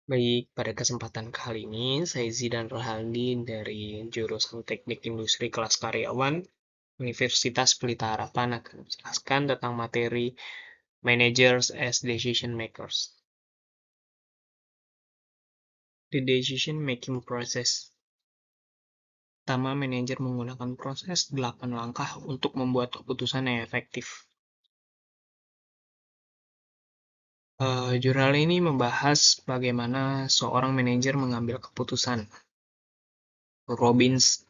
Baik, pada kesempatan kali ini saya Zidan Rohandi dari jurusan Teknik Industri kelas karyawan Universitas Pelita Harapan akan menjelaskan tentang materi Managers as Decision Makers. The Decision Making Process. Pertama, manajer menggunakan proses 8 langkah untuk membuat keputusan yang efektif. Jurnal ini membahas bagaimana seorang manajer mengambil keputusan. Robbins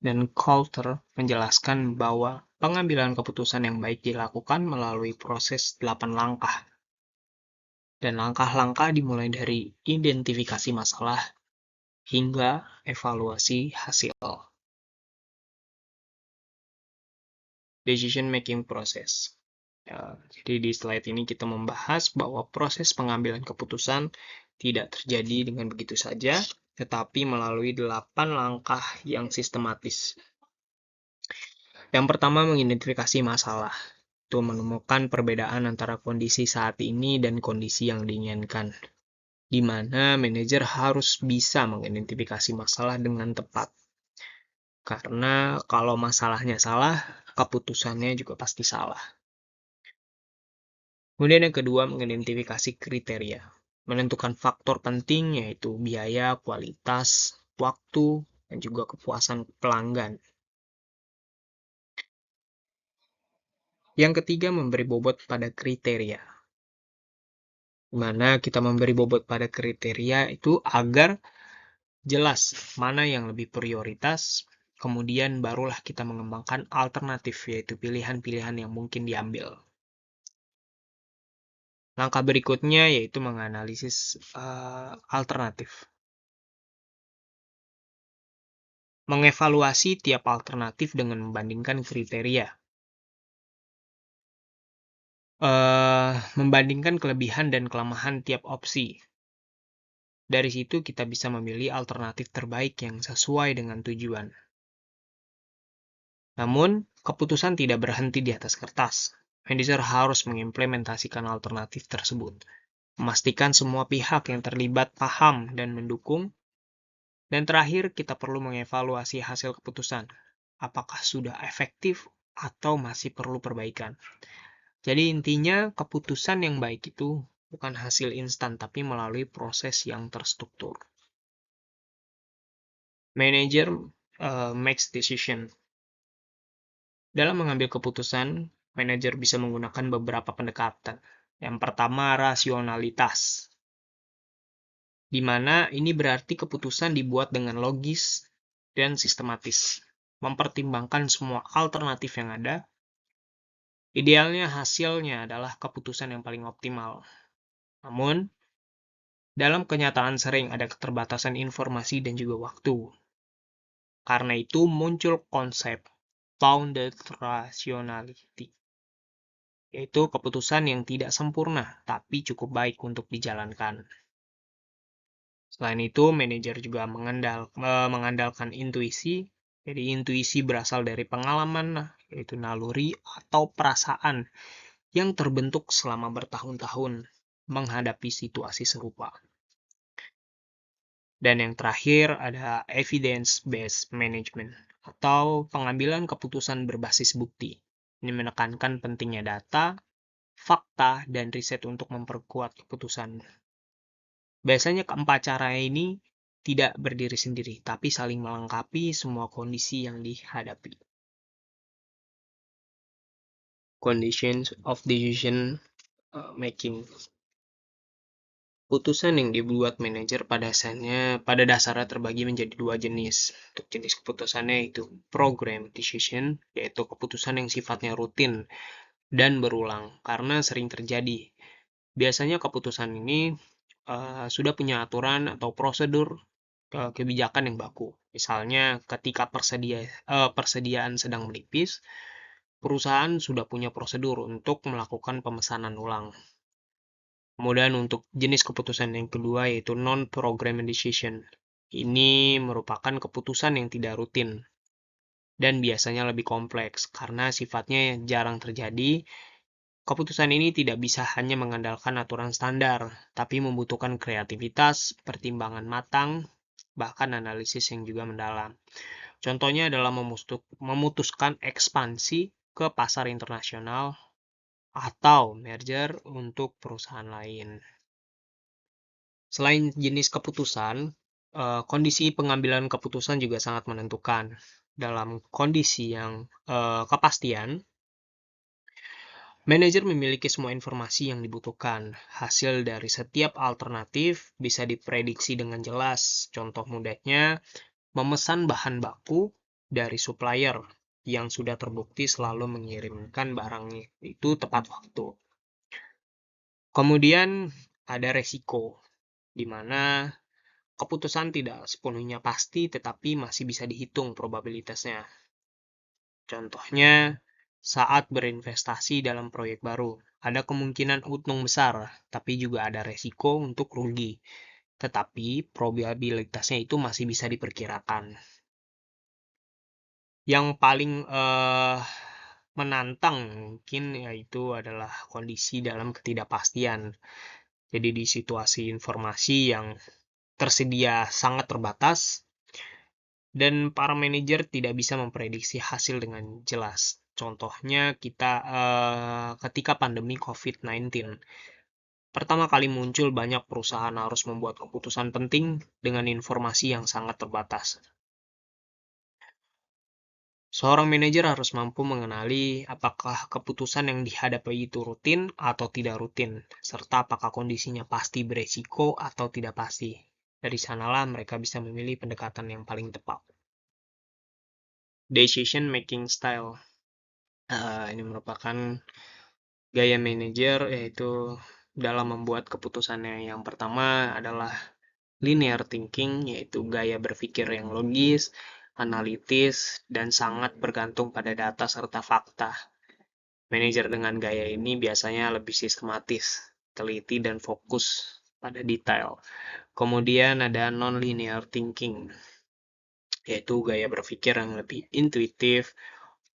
dan Coulter menjelaskan bahwa pengambilan keputusan yang baik dilakukan melalui proses 8 langkah. Dan langkah-langkah dimulai dari identifikasi masalah hingga evaluasi hasil. Decision making process. Jadi di slide ini kita membahas bahwa proses pengambilan keputusan tidak terjadi dengan begitu saja, tetapi melalui 8 langkah yang sistematis. Yang pertama, mengidentifikasi masalah. Itu menemukan perbedaan antara kondisi saat ini dan kondisi yang diinginkan, di mana manajer harus bisa mengidentifikasi masalah dengan tepat. Karena kalau masalahnya salah, keputusannya juga pasti salah. Kemudian yang kedua, mengidentifikasi kriteria. Menentukan faktor penting yaitu biaya, kualitas, waktu, dan juga kepuasan pelanggan. Yang ketiga, memberi bobot pada kriteria. Di mana kita memberi bobot pada kriteria itu agar jelas mana yang lebih prioritas, kemudian barulah kita mengembangkan alternatif, yaitu pilihan-pilihan yang mungkin diambil. Langkah berikutnya yaitu menganalisis alternatif. Mengevaluasi tiap alternatif dengan membandingkan kriteria. Membandingkan kelebihan dan kelemahan tiap opsi. Dari situ kita bisa memilih alternatif terbaik yang sesuai dengan tujuan. Namun, keputusan tidak berhenti di atas kertas. Manajer harus mengimplementasikan alternatif tersebut, memastikan semua pihak yang terlibat paham dan mendukung, dan terakhir kita perlu mengevaluasi hasil keputusan. Apakah sudah efektif atau masih perlu perbaikan? Jadi intinya keputusan yang baik itu bukan hasil instan, tapi melalui proses yang terstruktur. Manager makes decision. Dalam mengambil keputusan, manajer bisa menggunakan beberapa pendekatan. Yang pertama, rasionalitas. Di mana ini berarti keputusan dibuat dengan logis dan sistematis. Mempertimbangkan semua alternatif yang ada. Idealnya hasilnya adalah keputusan yang paling optimal. Namun, dalam kenyataan sering ada keterbatasan informasi dan juga waktu. Karena itu muncul konsep bounded rationality, yaitu keputusan yang tidak sempurna, tapi cukup baik untuk dijalankan. Selain itu, manajer juga mengandalkan intuisi. Jadi intuisi berasal dari pengalaman, yaitu naluri atau perasaan yang terbentuk selama bertahun-tahun menghadapi situasi serupa. Dan yang terakhir ada evidence-based management atau pengambilan keputusan berbasis bukti. Ini menekankan pentingnya data, fakta, dan riset untuk memperkuat keputusan. Biasanya keempat cara ini tidak berdiri sendiri, tapi saling melengkapi semua kondisi yang dihadapi. Conditions of decision making. Keputusan yang dibuat manajer pada dasarnya terbagi menjadi dua jenis. Untuk jenis keputusannya itu program decision, yaitu keputusan yang sifatnya rutin dan berulang karena sering terjadi. Biasanya keputusan ini sudah punya aturan atau prosedur kebijakan yang baku. Misalnya ketika persediaan sedang menipis, perusahaan sudah punya prosedur untuk melakukan pemesanan ulang. Kemudian untuk jenis keputusan yang kedua yaitu non-program decision. Ini merupakan keputusan yang tidak rutin dan biasanya lebih kompleks karena sifatnya jarang terjadi, Keputusan ini tidak bisa hanya mengandalkan aturan standar, tapi membutuhkan kreativitas, pertimbangan matang, bahkan analisis yang juga mendalam. Contohnya adalah memutuskan ekspansi ke pasar internasional atau merger untuk perusahaan lain. Selain jenis keputusan, kondisi pengambilan keputusan juga sangat menentukan. Dalam kondisi yang kepastian, manajer memiliki semua informasi yang dibutuhkan. Hasil dari setiap alternatif bisa diprediksi dengan jelas. Contoh mudahnya, memesan bahan baku dari supplier yang sudah terbukti selalu mengirimkan barangnya itu tepat waktu. Kemudian ada resiko, di mana keputusan tidak sepenuhnya pasti tetapi masih bisa dihitung probabilitasnya. Contohnya, saat berinvestasi dalam proyek baru, ada kemungkinan untung besar, tapi juga ada resiko untuk rugi. Tetapi probabilitasnya itu masih bisa diperkirakan. Yang paling menantang mungkin yaitu adalah kondisi dalam ketidakpastian. Jadi di situasi informasi yang tersedia sangat terbatas dan para manajer tidak bisa memprediksi hasil dengan jelas. Contohnya kita ketika pandemi COVID-19. Pertama kali muncul, banyak perusahaan harus membuat keputusan penting dengan informasi yang sangat terbatas. Seorang manajer harus mampu mengenali apakah keputusan yang dihadapi itu rutin atau tidak rutin, serta apakah kondisinya pasti beresiko atau tidak pasti. Dari sanalah mereka bisa memilih pendekatan yang paling tepat. Decision making style. Ini merupakan gaya manajer, yaitu dalam membuat keputusannya. Yang pertama adalah linear thinking, yaitu gaya berpikir yang logis, analitis, dan sangat bergantung pada data serta fakta. Manajer dengan gaya ini biasanya lebih sistematis, teliti, dan fokus pada detail. Kemudian ada non-linear thinking, yaitu gaya berpikir yang lebih intuitif,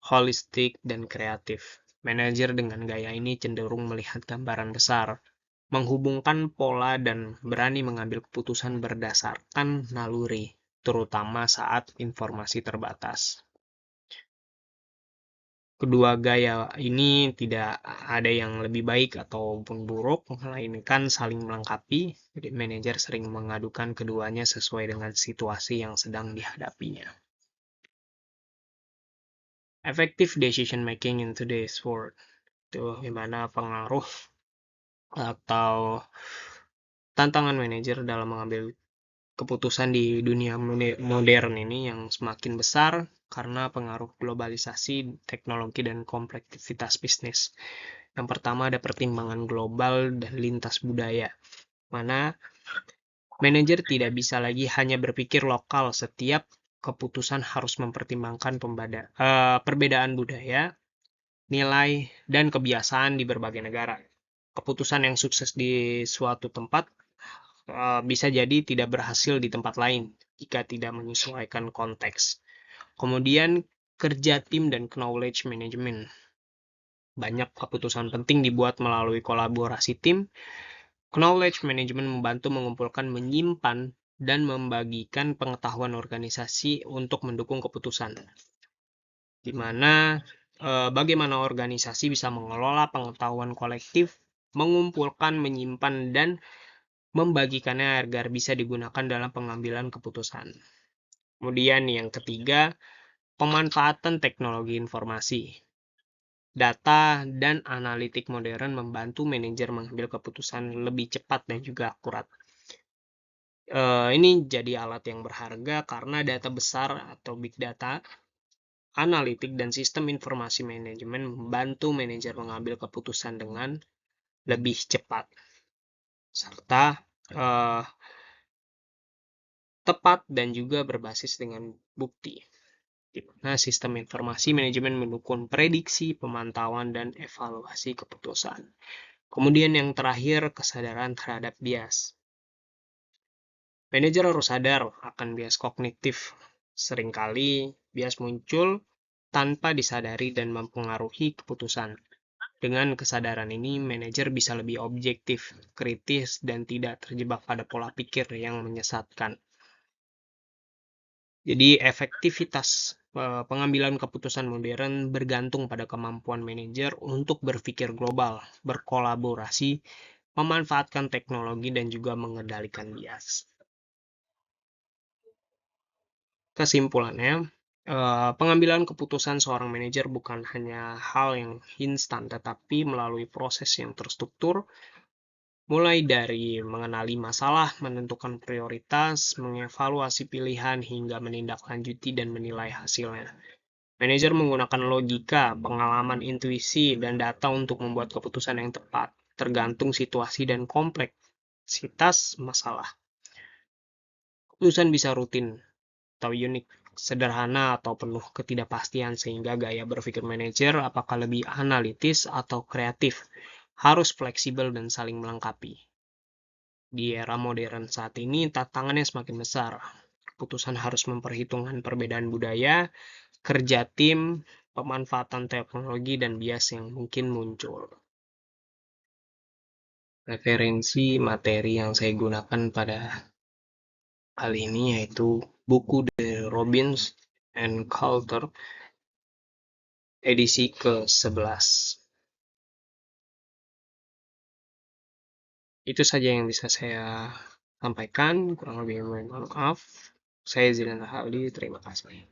holistik, dan kreatif. Manajer dengan gaya ini cenderung melihat gambaran besar, menghubungkan pola, dan berani mengambil keputusan berdasarkan naluri, terutama saat informasi terbatas. Kedua gaya ini tidak ada yang lebih baik ataupun buruk, melainkan saling melengkapi. Jadi manajer sering mengadukan keduanya sesuai dengan situasi yang sedang dihadapinya. Effective decision making in today's world. Itu gimana pengaruh atau tantangan manajer dalam mengambil keputusan di dunia modern ini yang semakin besar karena pengaruh globalisasi, teknologi, dan kompleksitas bisnis. Yang pertama ada pertimbangan global dan lintas budaya, mana manajer tidak bisa lagi hanya berpikir lokal. Setiap keputusan harus mempertimbangkan perbedaan budaya, nilai, dan kebiasaan di berbagai negara. Keputusan yang sukses di suatu tempat bisa jadi tidak berhasil di tempat lain jika tidak menyesuaikan konteks. Kemudian kerja tim dan knowledge management. Banyak keputusan penting dibuat melalui kolaborasi tim. Knowledge management membantu mengumpulkan, menyimpan, dan membagikan pengetahuan organisasi untuk mendukung keputusan. Di mana bagaimana organisasi bisa mengelola pengetahuan kolektif, mengumpulkan, menyimpan, dan membagikannya agar bisa digunakan dalam pengambilan keputusan. Kemudian yang ketiga, pemanfaatan teknologi informasi. Data dan analitik modern membantu manajer mengambil keputusan lebih cepat dan juga akurat. Ini jadi alat yang berharga karena data besar atau big data, analitik, dan sistem informasi manajemen membantu manajer mengambil keputusan dengan lebih cepat serta tepat dan juga berbasis dengan bukti. Nah, sistem informasi manajemen mendukung prediksi, pemantauan, dan evaluasi keputusan. Kemudian yang terakhir, kesadaran terhadap bias. Manajer harus sadar akan bias kognitif. Seringkali bias muncul tanpa disadari dan mempengaruhi keputusan. Dengan kesadaran ini, manajer bisa lebih objektif, kritis, dan tidak terjebak pada pola pikir yang menyesatkan. Jadi efektivitas pengambilan keputusan modern bergantung pada kemampuan manajer untuk berpikir global, berkolaborasi, memanfaatkan teknologi, dan juga mengendalikan bias. Kesimpulannya, pengambilan keputusan seorang manajer bukan hanya hal yang instan, tetapi melalui proses yang terstruktur, mulai dari mengenali masalah, menentukan prioritas, mengevaluasi pilihan, hingga menindaklanjuti dan menilai hasilnya. Manajer menggunakan logika, pengalaman, intuisi, dan data untuk membuat keputusan yang tepat, tergantung situasi dan kompleksitas masalah. Keputusan bisa rutin atau unik, sederhana atau penuh ketidakpastian, sehingga gaya berpikir manajer, apakah lebih analitis atau kreatif, harus fleksibel dan saling melengkapi. Di era modern saat ini, tantangannya semakin besar. Keputusan harus memperhitungkan perbedaan budaya, kerja tim, pemanfaatan teknologi, dan bias yang mungkin muncul. Referensi materi yang saya gunakan pada kali ini yaitu buku dari Robbins and Coulter, edisi ke-11. Itu saja yang bisa saya sampaikan, kurang lebih mohon maaf. Saya Zidan Haldi, terima kasih.